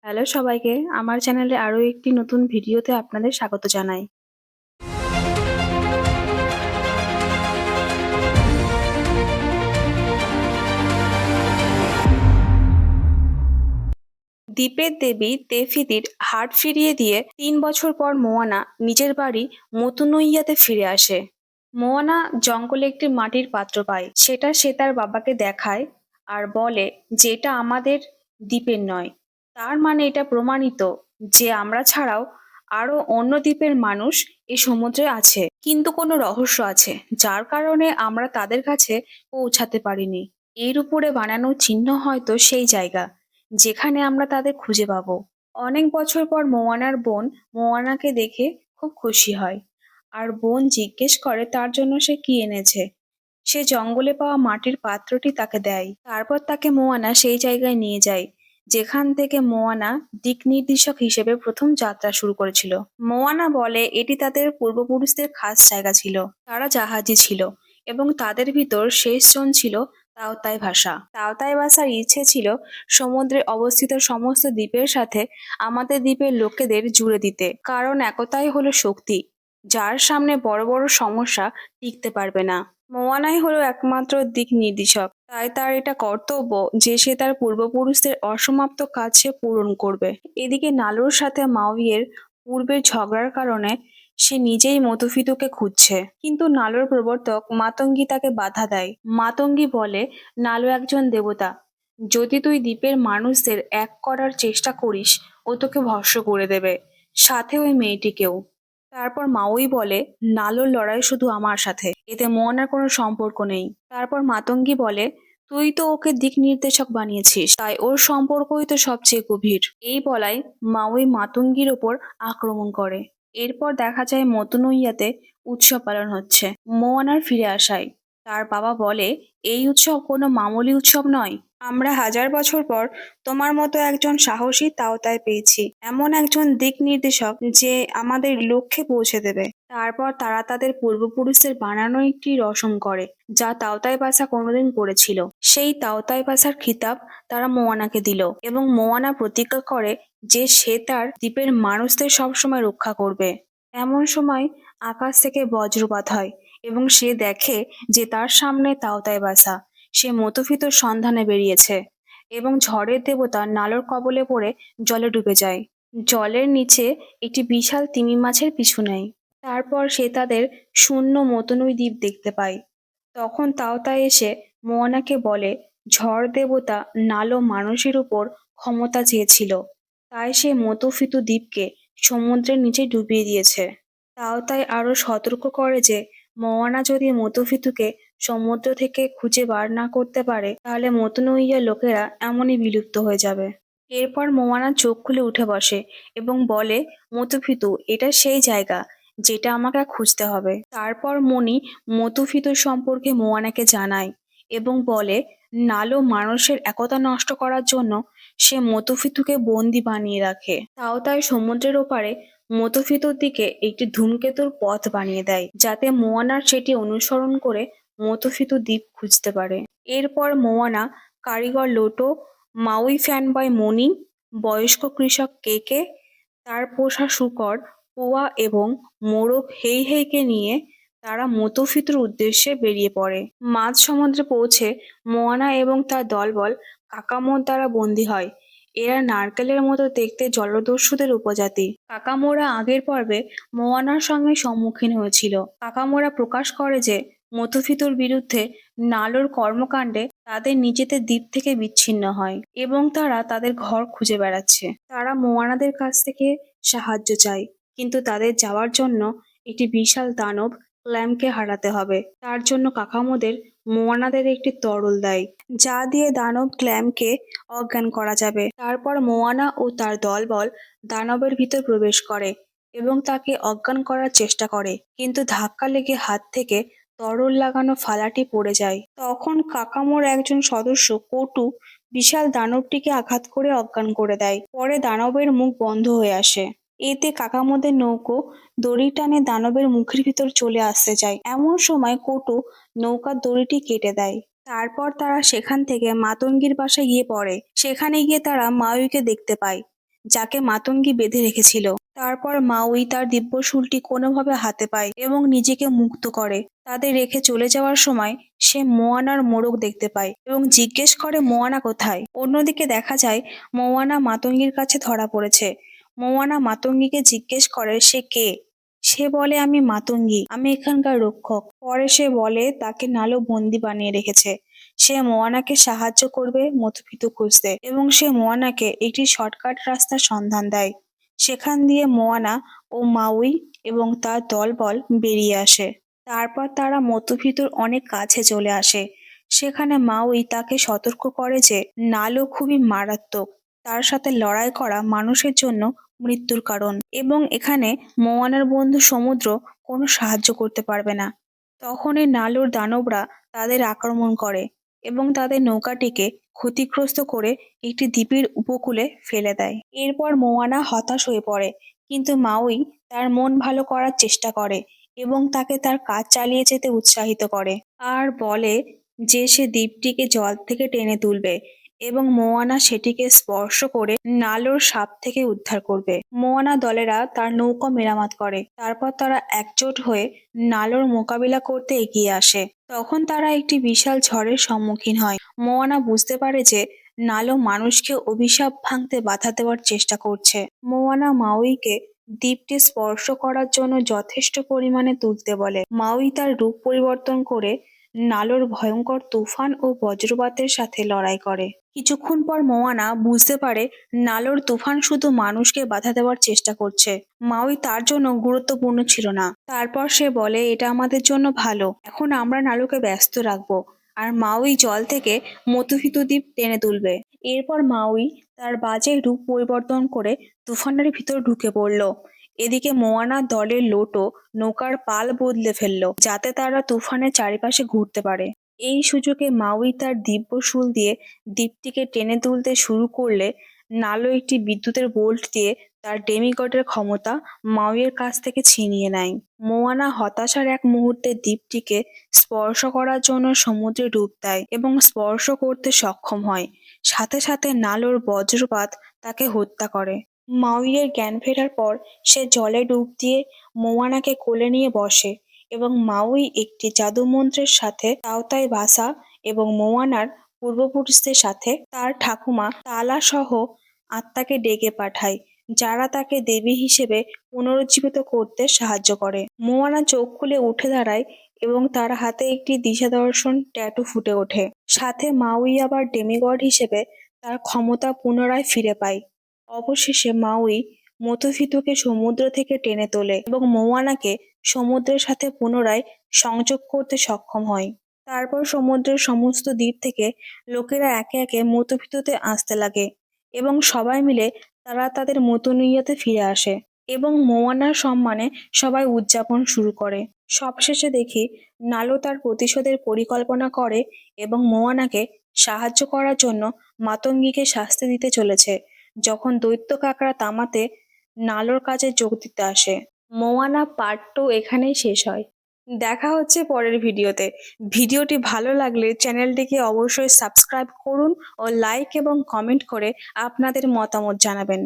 Hello সবাইকে, আমার চ্যানেলে আরো একটি নতুন ভিডিওতে আপনাদের স্বাগত জানাই। দ্বীপের দেবী তেফিদির হাট ফিরিয়ে দিয়ে ৩ বছর পর মোয়ানা নিজের বাড়ি মতুনুইয়াতে ফিরে আসে। মোয়ানা জঙ্গলে একটি মাটির পাত্র পায়, সেটা সে তার বাবাকে দেখায় আর বলে যে এটা আমাদের দ্বীপের নয়। তার মানে এটা প্রমাণিত যে আমরা ছাড়াও আরো অন্য দ্বীপের মানুষ এই সমুদ্রে আছে, কিন্তু কোনো রহস্য আছে যার কারণে আমরা তাদের কাছে পৌঁছাতে পারিনি। এর উপরে বানানো চিহ্ন হয়তো সেই জায়গা যেখানে আমরা তাদের খুঁজে পাবো। অনেক বছর পর মোয়ানার বোন মোয়ানাকে দেখে খুব খুশি হয়, আর বোন জিজ্ঞেস করে তার জন্য সে কি এনেছে। সে জঙ্গলে পাওয়া মাটির পাত্রটি তাকে দেয়। তারপর তাকে মোয়ানা সেই জায়গায় নিয়ে যায় যেখান থেকে মোয়ানা দিক নির্দেশক হিসেবে প্রথম যাত্রা শুরু করেছিল। মোয়ানা বলে এটি তাদের পূর্বপুরুষদের খাস জায়গা ছিল। তারা জাহাজে ছিল এবং তাদের ভিতর শেষজন ছিল তাওতাই ভাষা। তাওতাই ভাষার ইচ্ছে ছিল সমুদ্রে অবস্থিত সমস্ত দ্বীপের সাথে আমাদের দ্বীপের লোকেদের জুড়ে দিতে, কারণ একতাই হলো শক্তি যার সামনে বড় বড় সমস্যা টিকতে পারবে না। মোয়ানাই হলো একমাত্র দিক নির্দেশক, তাই তার এটা কর্তব্য যে সে তার পূর্বপুরুষদের অসমাপ্ত কাজ সে পূরণ করবে। এদিকে নালুর সাথে মাউইয়ের পূর্বের ঝগড়ার কারণে সে নিজেই মতুফিতুকে খুঁজছে, কিন্তু নালুর প্রবর্তক মাতঙ্গি তাকে বাধা দেয়। মাতঙ্গি বলে নালু একজন দেবতা, যদি তুই দ্বীপের মানুষদের এক করার চেষ্টা করিস ও তোকে ভস্ম করে দেবে, সাথে ওই মেয়েটিকেও। তারপর মাউই বলে নালুর লড়াই শুধু আমার সাথে, এতে মোহনার কোনো সম্পর্ক নেই। তারপর মাতঙ্গি বলে তুই তো ওকে দিক নির্দেশক বানিয়েছিস, তাই ওর সম্পর্কই তো সবচেয়ে গভীর। এই বলাই মাউই মাতঙ্গির ওপর আক্রমণ করে। এরপর দেখা যায় মতুনুইয়াতে উৎসব পালন হচ্ছে মোয়ানার ফিরে আসায়। তার বাবা বলে এই উৎসব কোনো মামুলি উৎসব নয়, আমরা 1000 বছর পর তোমার মতো একজন সাহসী তাওতায় পেয়েছি, এমন একজন দিক নির্দেশক যে আমাদের লক্ষ্যে পৌঁছে দেবে। তারপর তারা তাদের পূর্বপুরুষদের বানানো একটি রসম করে যা তাওতাই পাসা কোনোদিন করেছিল। সেই তাওতাই পাসার খিতাব তারা মোয়ানাকে দিল এবং মোয়ানা প্রতিজ্ঞা করে যে সে তার দ্বীপের মানুষদের সবসময় রক্ষা করবে। এমন সময় আকাশ থেকে বজ্রপাত হয় এবং সে দেখে যে তার সামনে তাওতাই বাসা। সে মতুফিতোর সন্ধানে বেরিয়েছে এবং ঝড়ের দেবতা নালোর কবলে পড়ে জলে ডুবে যায়। জলের নিচে একটি বিশাল তিমি মাছের পিছু নেয়। তারপর সে তাদের শূন্য মতনুই দ্বীপ দেখতে পায়। তখন তাওতাই এসে মোয়ানাকে বলে ঝড় দেবতা নালো মানুষের উপর ক্ষমতা চেয়েছিল, তাই সে মতুফিতু দ্বীপকে সমুদ্রের নিচে ডুবিয়ে দিয়েছে। তাওতাই আরো সতর্ক করে যে মোয়ানা যদি মতুফিতুকে সমুদ্র থেকে খুঁজে বার না করতে পারে তাহলে মতুনুইয়া লোকেরা এমনই বিলুপ্ত হয়ে যাবে। এরপর মোয়ানা চোখ খুলে উঠে বসে এবং বলে মতুফিতু এটা সেই জায়গা যেটা আমাকে খুঁজতে হবে। তারপর মণি মতুফিতুর সম্পর্কে মোয়ানাকে জানায় এবং বলে নালো মানুষের একতা নষ্ট করার জন্য সে মতুফিতুকে বন্দি বানিয়ে রাখে। তাও তাই সমুদ্রের ওপারে মতুফিতুর দিকে একটি ধূমকেতুর পথ বানিয়ে দেয় যাতে মোয়ানার সেটি অনুসরণ করে মতুফিতু দ্বীপ খুঁজতে পারে। এরপর মোয়ানা, কারিগর লোটো, মাউই ফ্যানবয় মনি, বয়স্ক কৃষক কেকে, তার পোষা শূকর পোয়া এবং মোরগ হেই হেইকে নিয়ে তারা মতুফিতুর উদ্দেশ্যে বেরিয়ে পড়ে। মাঝ সমুদ্রে পৌঁছে মোয়ানা এবং তার দলবল কাকামোর দ্বারা বন্দী হয়। এরা নারকেলের মতো দেখতে জলদস্যুদের উপজাতি। কাকামোরা আগের পর্বে মোয়ানার সঙ্গে সম্মুখীন হয়েছিল। কাকামোরা প্রকাশ করে যে মতুফিতুর বিরুদ্ধে নালোর কর্মকাণ্ডে তাদের নিজেদের দ্বীপ থেকে বিচ্ছিন্ন হয় এবং তারা তাদের ঘর খুঁজে বেড়াচ্ছে। তারা মোয়ানাদের কাছ থেকে সাহায্য চায়, কিন্তু তাদের যাওয়ার জন্য একটি বিশাল দানব ক্ল্যামকে হারাতে হবে। তার জন্য কাকামোদের মোয়ানাদের একটি তরল দেয় যা দিয়ে দানব ক্ল্যামকে অজ্ঞান করা যাবে। তারপর মোয়ানা ও তার দলবল দানবের ভিতর প্রবেশ করে এবং তাকে অজ্ঞান করার চেষ্টা করে, কিন্তু ধাক্কা লেগে হাত থেকে তরল লাগানো ফালাটি পড়ে যায়। তখন কাকামোর একজন সদস্য কটু বিশাল দানবটিকে আঘাত করে অজ্ঞান করে দেয়। পরে দানবের মুখ বন্ধ হয়ে আসে। এতে কাকামোদের নৌকো দড়ি টানে দানবের মুখের ভিতর চলে আসতে চায়। এমন সময় কটু নৌকার দড়িটি কেটে দেয়। তারপর তারা সেখান থেকে মাতঙ্গির বাসায় গিয়ে পড়ে। সেখানে গিয়ে তারা মাউইকে দেখতে পায় যাকে মাতঙ্গী বেঁধে রেখেছিল। তারপর মাউই তার দিব্যশূলটি কোনোভাবে হাতে পায় এবং নিজেকে মুক্ত করে। তাদের রেখে চলে যাওয়ার সময় সে মোয়ানার মোড়ক দেখতে পায় এবং জিজ্ঞেস করে মোয়ানা কোথায়। অন্যদিকে দেখা যায় মোয়ানা মাতঙ্গীর কাছে ধরা পড়েছে। মোয়ানা মাতঙ্গীকে জিজ্ঞেস করে সে কে। সে বলে আমি মাতঙ্গী, আমি এখানকার রক্ষক। পরে সে বলে তাকে নালো বন্দি বানিয়ে রেখেছে। সে মোয়ানাকে সাহায্য করবে মধুপিতু খুঁজতে এবং সে মোয়ানাকে একটি শর্টকাট রাস্তার সন্ধান দেয়। সেখান দিয়ে মোয়ানা ও মাউই এবং তার দলবল বেরিয়ে আসে। তারপর তারা মধুপিতুর অনেক কাছে চলে আসে। সেখানে মাউই তাকে সতর্ক করে যে নালো খুবই মারাত্মক, তার সাথে লড়াই করা মানুষের জন্য মৃত্যুর কারণ এবং এখানে মোয়ানার বন্ধু সমুদ্র কোনো সাহায্য করতে পারবে না। তখনই নালোর দানবরা তাদের আক্রমণ করে এবং তাদের নৌকাটিকে ক্ষতিগ্রস্ত করে একটি দ্বীপের উপকূলে ফেলে দেয়। এরপর মোয়ানা হতাশ হয়ে পড়ে, কিন্তু মাউই তার মন ভালো করার চেষ্টা করে এবং তাকে তার কাজ চালিয়ে যেতে উৎসাহিত করে আর বলে যে সে দ্বীপটিকে জল থেকে টেনে তুলবে এবং মোয়ানা সেটিকে স্পর্শ করে নালোর সাপ থেকে উদ্ধার করবে। মোয়ানা দলেরা তার নৌকা মেরামত করে। তারপর তারা একজোট হয়ে নালোর মোকাবিলা করতে এগিয়ে আসে। তখন তারা একটি বিশাল ঝড়ের সম্মুখীন হয়। মোয়ানা বুঝতে পারে যে নালো মানুষকে অভিশাপ ভাঙতে বাধা দেওয়ার চেষ্টা করছে। মোয়ানা মাউইকে দ্বীপটি স্পর্শ করার জন্য যথেষ্ট পরিমাণে তুলতে বলে। মাউই তার রূপ পরিবর্তন করে নালোর ভয়ঙ্কর তুফান ও বজ্রপাতের সাথে লড়াই করে। কিছুক্ষণ পর মোয়ানা বুঝতে পারে নালোর তুফান শুধু মানুষকে বাধা দেওয়ার চেষ্টা করছে। মাউই তার জন্য গুরুত্বপূর্ণ ছিল না। তারপর সে বলে এটা আমাদের জন্য ভালো, এখন আমরা নালোকে ব্যস্ত রাখবো আর মাউই জল থেকে মধুপিতু দ্বীপ টেনে তুলবে। এরপর মাউই তার বাজে রূপ পরিবর্তন করে তুফানের ভিতর ঢুকে পড়ল। এদিকে মোয়ানা দলের লোটো নৌকার পাল বদলে ফেললো যাতে তারা তুফানের চারিপাশে ঘুরতে পারে। এই সুযোগে মাউই তার দিব্যশূল দিয়ে দ্বীপটিকে টেনে তুলতে শুরু করলে নালো একটি বিদ্যুতের বোল্ট দিয়ে তার ডেমিগডের ক্ষমতা মাউইয়ের কাছ থেকে ছিনিয়ে নেয়। মোয়ানা হতাশার এক মুহূর্তে দ্বীপটিকে স্পর্শ করার জন্য সমুদ্রে ডুব দেয় এবং স্পর্শ করতে সক্ষম হয়। সাথে সাথে নালোর বজ্রপাত তাকে হত্যা করে। মাউইয়ের জ্ঞান ফেরার পর সে জলে ডুব দিয়ে মোয়ানাকে কোলে নিয়ে বসে এবং মাউই একটি জাদুমন্ত্রের সাথে তাওতাই ভাষা এবং মোয়ানার পূর্বপুরুষদের সাথে তার ঠাকুমা তালা সহ আত্মাকে ডেকে পাঠায়, যারা তাকে দেবী হিসেবে পুনরুজ্জীবিত করতে সাহায্য করে। মোয়ানা চোখ খুলে উঠে দাঁড়ায় এবং তার হাতে একটি দিশাদর্শন ট্যাটু ফুটে ওঠে। সাথে মাউই আবার ডেমিগড হিসেবে তার ক্ষমতা পুনরায় ফিরে পায়। অবশেষে মাউই মধুপিতুকে সমুদ্র থেকে টেনে তোলে এবং মোয়ানাকে সমুদ্রের সাথে পুনরায় সংযোগ করতে সক্ষম হয়। তারপর সমুদ্রের সমস্ত দ্বীপ থেকে লোকেরা একে একে মধুপিতুতে আসতে লাগে এবং সবাই মিলে তারা তাদের মতুনুইয়াতে ফিরে আসে এবং মোয়ানার সম্মানে সবাই উদযাপন শুরু করে। সবশেষে দেখি নালো তার প্রতিশোধের পরিকল্পনা করে এবং মোয়ানাকে সাহায্য করার জন্য মাতঙ্গীকে শাস্তি দিতে চলেছে যখন দৈত্য কাকড়া তামাতে নালোর কাজে যোগ দিতে আসে। মোয়ানা পার্ট 2 এখানেই শেষ হয়। দেখা হচ্ছে পরের ভিডিওতে। ভিডিওটি ভালো লাগলে চ্যানেলটিকে অবশ্যই সাবস্ক্রাইব করুন ও লাইক এবং কমেন্ট করে আপনাদের মতামত জানাবেন।